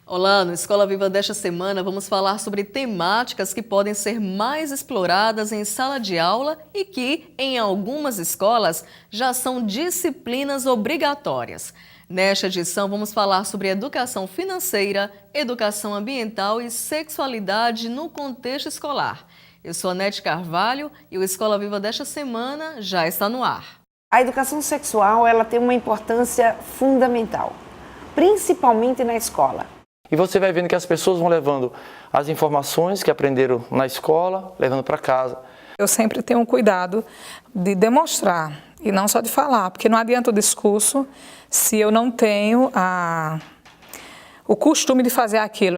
Olá, no Escola Viva desta semana vamos falar sobre temáticas que podem ser mais exploradas em sala de aula e que, em algumas escolas, já são disciplinas obrigatórias. Nesta edição vamos falar sobre educação financeira, educação ambiental e sexualidade no contexto escolar. Eu sou Anete Carvalho e o Escola Viva desta semana já está no ar. A educação sexual ela tem uma importância fundamental, principalmente na escola. E você vai vendo que as pessoas vão levando as informações que aprenderam na escola, levando para casa. Eu sempre tenho um cuidado de demonstrar e não só de falar, porque não adianta o discurso se eu não tenho o costume de fazer aquilo.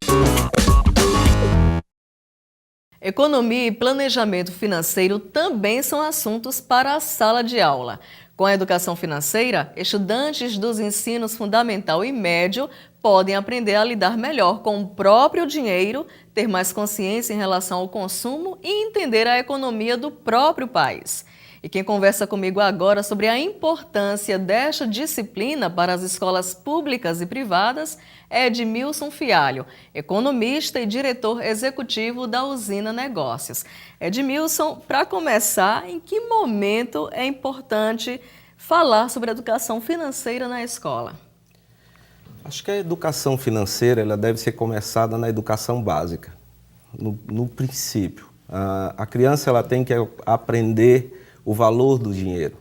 Economia e planejamento financeiro também são assuntos para a sala de aula. Com a educação financeira, estudantes dos ensinos fundamental e médio podem aprender a lidar melhor com o próprio dinheiro, ter mais consciência em relação ao consumo e entender a economia do próprio país. E quem conversa comigo agora sobre a importância desta disciplina para as escolas públicas e privadas é Edmilson Fialho, economista e diretor executivo da Usina Negócios. Edmilson, para começar, em que momento é importante falar sobre educação financeira na escola? Acho que a educação financeira ela deve ser começada na educação básica, no princípio. A criança ela tem que aprender o valor do dinheiro,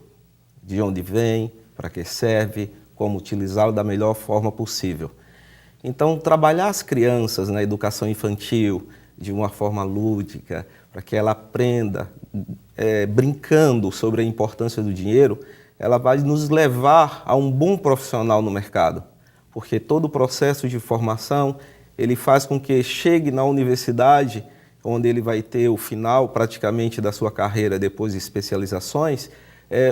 de onde vem, para que serve, como utilizá-lo da melhor forma possível. Então, trabalhar as crianças na educação infantil de uma forma lúdica, para que ela aprenda brincando sobre a importância do dinheiro, ela vai nos levar a um bom profissional no mercado. Porque todo o processo de formação, ele faz com que chegue na universidade, onde ele vai ter o final praticamente da sua carreira depois de especializações,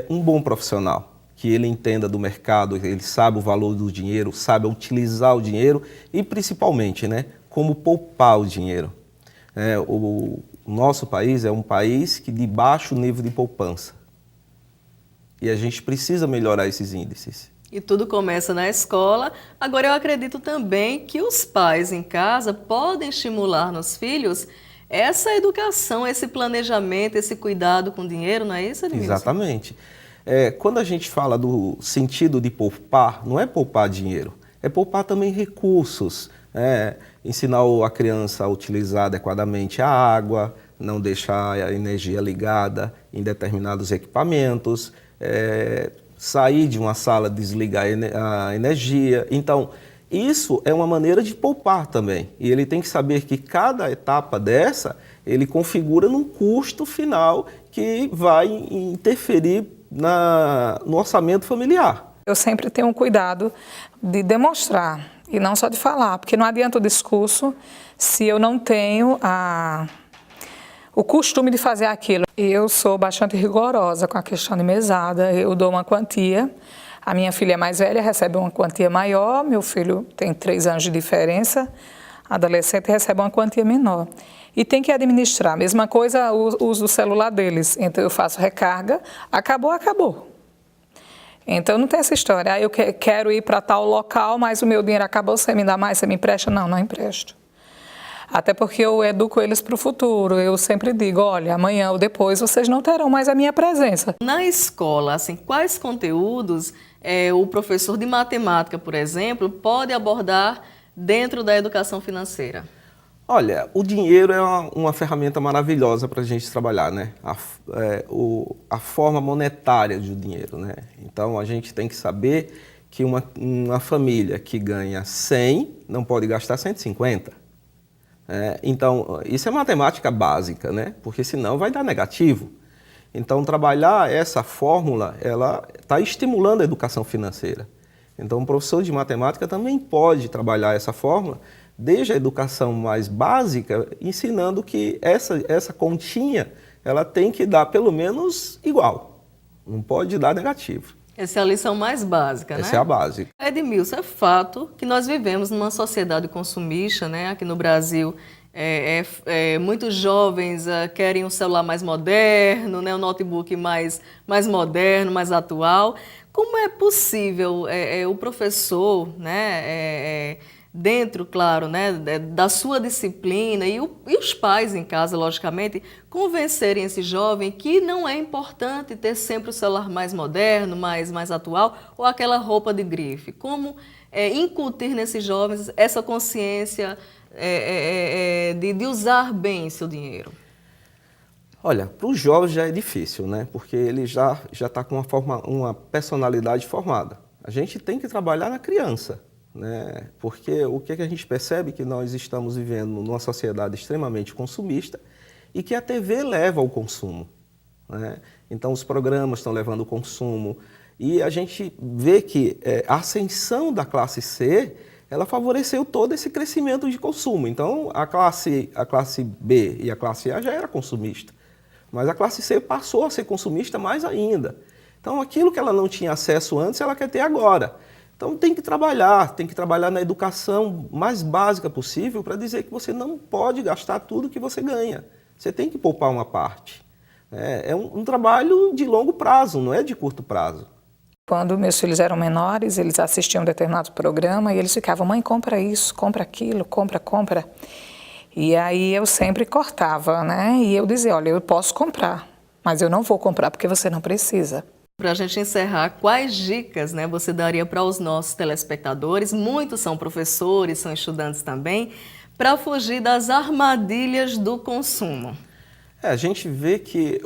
um bom profissional, que ele entenda do mercado, ele sabe o valor do dinheiro, sabe utilizar o dinheiro e principalmente, como poupar o dinheiro. O nosso país é um país que de baixo nível de poupança e a gente precisa melhorar esses índices. E tudo começa na escola. Agora eu acredito também que os pais em casa podem estimular nos filhos essa educação, esse planejamento, esse cuidado com o dinheiro, não é isso, Edmilson? Exatamente. Quando a gente fala do sentido de poupar, não é poupar dinheiro, é poupar também recursos. Ensinar a criança a utilizar adequadamente a água, não deixar a energia ligada em determinados equipamentos, sair de uma sala, desligar a energia. Então, isso é uma maneira de poupar também. E ele tem que saber que cada etapa dessa, ele configura num custo final que vai interferir no orçamento familiar. Eu sempre tenho um cuidado de demonstrar e não só de falar, porque não adianta o discurso se eu não tenho o costume de fazer aquilo. Eu sou bastante rigorosa com a questão de mesada, eu dou uma quantia, a minha filha mais velha recebe uma quantia maior, meu filho tem 3 anos de diferença, adolescente recebe uma quantia menor. E tem que administrar, mesma coisa o uso do celular deles, então eu faço recarga, acabou. Então não tem essa história, eu quero ir para tal local, mas o meu dinheiro acabou, você me dá mais, você me empresta? Não empresto. Até porque eu educo eles para o futuro. Eu sempre digo, olha, amanhã ou depois vocês não terão mais a minha presença. Na escola, quais conteúdos o professor de matemática, por exemplo, pode abordar dentro da educação financeira? Olha, o dinheiro é uma ferramenta maravilhosa para a gente trabalhar, a forma monetária do dinheiro, Então, a gente tem que saber que uma família que ganha 100 não pode gastar 150. Então, isso é matemática básica, Porque senão vai dar negativo. Então, trabalhar essa fórmula, ela está estimulando a educação financeira. Então, o professor de matemática também pode trabalhar essa fórmula, desde a educação mais básica, ensinando que essa continha, ela tem que dar pelo menos igual, não pode dar negativo. Essa é a lição mais básica, né? Essa é a base. Edmilson, é fato que nós vivemos numa sociedade consumista, né? Aqui no Brasil, muitos jovens querem um celular mais moderno, né? Um notebook mais moderno, mais atual. Como é possível o professor, né? Dentro, claro, né, da sua disciplina e os pais em casa, logicamente, convencerem esse jovem que não é importante ter sempre o celular mais moderno, mais atual ou aquela roupa de grife? Como incutir nesses jovens essa consciência de usar bem seu dinheiro? Olha, para os jovens já é difícil, né? Porque ele já está com uma personalidade formada. A gente tem que trabalhar na criança, né? Porque o que a gente percebe é que nós estamos vivendo numa sociedade extremamente consumista e que a TV leva ao consumo, né? Então os programas estão levando ao consumo e a gente vê que a ascensão da classe C, ela favoreceu todo esse crescimento de consumo. Então a classe B e a classe A já era consumista, mas a classe C passou a ser consumista mais ainda. Então aquilo que ela não tinha acesso antes, ela quer ter agora. Então tem que trabalhar na educação mais básica possível para dizer que você não pode gastar tudo que você ganha. Você tem que poupar uma parte. É um trabalho de longo prazo, não é de curto prazo. Quando meus filhos eram menores, eles assistiam um determinado programa e eles ficavam, mãe, compra isso, compra aquilo, compra. E aí eu sempre cortava, né? E eu dizia, olha, eu posso comprar, mas eu não vou comprar porque você não precisa. Para a gente encerrar, quais dicas, né, você daria para os nossos telespectadores? Muitos são professores, são estudantes também, para fugir das armadilhas do consumo. A gente vê que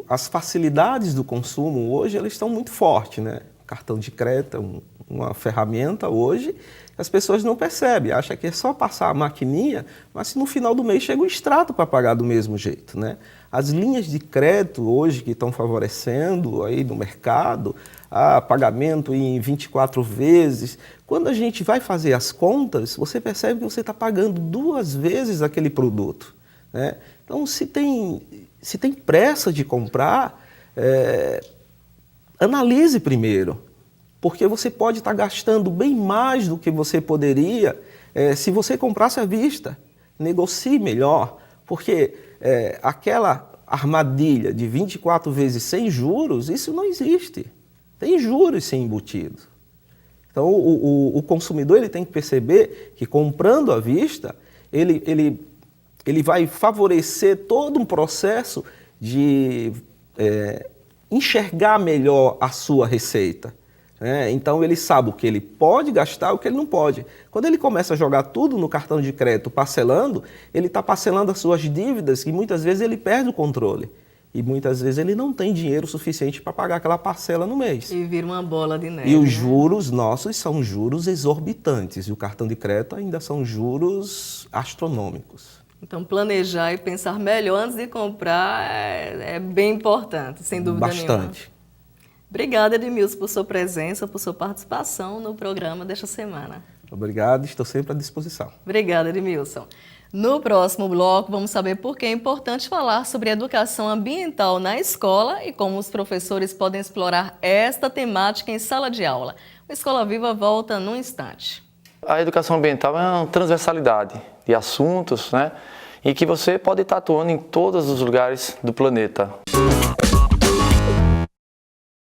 as facilidades do consumo hoje elas estão muito fortes, né? Cartão de crédito é uma ferramenta hoje, as pessoas não percebem, acham que é só passar a maquininha, mas se no final do mês chega o extrato para pagar do mesmo jeito, né? As linhas de crédito hoje que estão favorecendo aí no mercado, pagamento em 24 vezes, quando a gente vai fazer as contas, você percebe que você está pagando 2 vezes aquele produto, né? Então, se tem pressa de comprar, analise primeiro, porque você pode estar gastando bem mais do que você poderia se você comprasse à vista. Negocie melhor, porque aquela armadilha de 24 vezes sem juros, isso não existe. Tem juros sem embutido. Então, o consumidor ele tem que perceber que comprando à vista, ele vai favorecer todo um processo de enxergar melhor a sua receita. Então ele sabe o que ele pode gastar e o que ele não pode. Quando ele começa a jogar tudo no cartão de crédito parcelando, ele está parcelando as suas dívidas e muitas vezes ele perde o controle. E muitas vezes ele não tem dinheiro suficiente para pagar aquela parcela no mês. E vira uma bola de neve. E os juros nossos são juros exorbitantes e o cartão de crédito ainda são juros astronômicos. Então, planejar e pensar melhor antes de comprar é bem importante, sem dúvida nenhuma. Bastante. Obrigada, Edmilson, por sua presença, por sua participação no programa desta semana. Obrigado, estou sempre à disposição. Obrigada, Edmilson. No próximo bloco, vamos saber por que é importante falar sobre educação ambiental na escola e como os professores podem explorar esta temática em sala de aula. O Escola Viva volta num instante. A educação ambiental é uma transversalidade de assuntos, né? E que você pode estar atuando em todos os lugares do planeta.